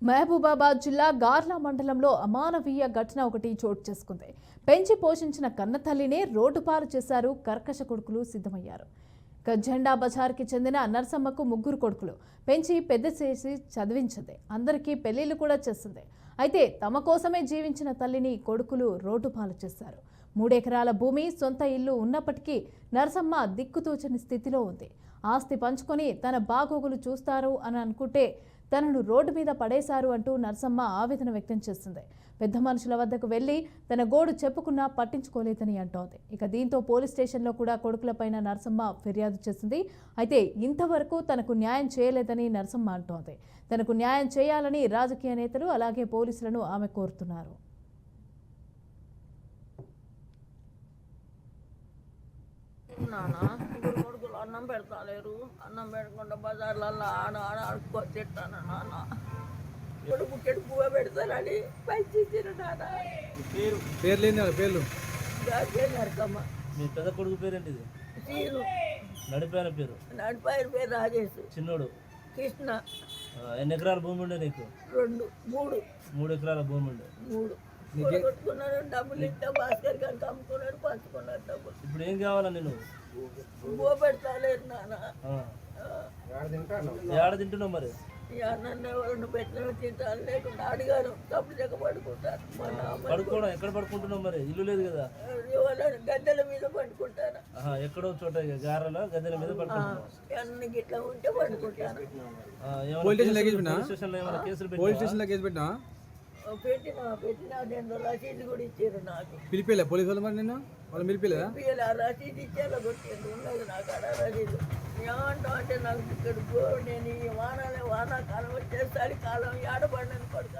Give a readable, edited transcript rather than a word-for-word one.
మహబూబాబాద్ జిల్లా గార్ల మండలంలో అమానవీయ ఘటన ఒకటి చోటు చేసుకుంది. పెంచి పోషించిన కన్నతల్లినే రోడ్డుపాలు చేశారు కర్కశ కొడుకులు సిద్ధమయ్యారు. జెండా బజార్కి చెందిన నర్సమ్మకు ముగ్గురు కొడుకులు. పెంచి పెద్ద చేసి చదివించింది. అందరికీ పెళ్లిళ్లు కూడా చేసింది. అయితే తమ కోసమే జీవించిన తల్లిని కొడుకులు రోడ్డుపాలు చేశారు. 3 ఎకరాల భూమి, సొంత ఇల్లు ఉన్నప్పటికీ నర్సమ్మ దిక్కుతోచని స్థితిలో ఉంది. ఆస్తి పంచుకొని తన బాగోగులు చూస్తారు అని అనుకుంటే తనను రోడ్డు మీద పడేశారు అంటూ నర్సమ్మ ఆవేదన వ్యక్తం చేసింది. పెద్ద మనుషుల వద్దకు వెళ్లి తన గోడు చెప్పుకున్నా పట్టించుకోలేదని అంటోంది. ఇక దీంతో పోలీస్ స్టేషన్లో కూడా కొడుకులపైన నర్సమ్మ ఫిర్యాదు చేసింది. అయితే ఇంతవరకు తనకు న్యాయం చేయలేదని నర్సమ్మ అంటోంది. తనకు న్యాయం చేయాలని రాజకీయ నేతలు అలాగే పోలీసులను ఆమె కోరుతున్నారు. కొడుకులు అన్నం పెడతాలేరు. అన్నం పెట్టకుండా బజార్లలో ఆడుకో తిట్టాను నాన్న. కొడుకు పువ్వ పెడతానని పైచేసారు నాన్న. పేర్లు నరకమ్మ. మీ పెద్ద కొడుకు పేరేంటిది? సీను. నడిపాయన పేరు? నడిపాయన పేరు రాజేష్. చిన్నోడు కృష్ణ. ఎన్ని ఎకరాల భూమి ఉండే నీకు? 3 ఎకరాల భూమి ఉండే. 3 కొట్టుకున్నాడు. డబ్బులు ఇస్తే భాస్కర్ గారికి అమ్ముకున్నాడు, పంచుకున్నాడు డబ్బులు. ఇప్పుడు ఏం కావాలా నేను? పువ్వ పెడతాలేరు నాన్న. ఏడ తింటున్నావు మరి? నన్ను పెట్టిన తింటాను, లేకుండా అడిగారు తప్పు చెక్క పడుకుంటారు. పడుకోవడం ఎక్కడ పడుకుంటున్నావు మరి? ఇల్లు లేదు కదా? గద్దెల మీద పడుకుంటాను. ఎక్కడో చోట గారెలో గద్దెల మీద పడుకుంటున్నావు. అన్ని గిట్లా ఉంటే పడుకుంటాను. పెట్టిన 2 రసీదు కూడా ఇచ్చారు నాకు. పిలిపిలే పోలీసు వాళ్ళు మరి నిన్న వాళ్ళు పిలిపిలేదా? రసీదు ఇచ్చి అలా కొట్టిండ్రు. ఉన్నది నాకు అలా రసీదు. ఏమంటావు అంటే నాకు ఇక్కడ నేను ఈ వానాకాలం వచ్చేసరి కాలం ఏడబడినని కొడుక.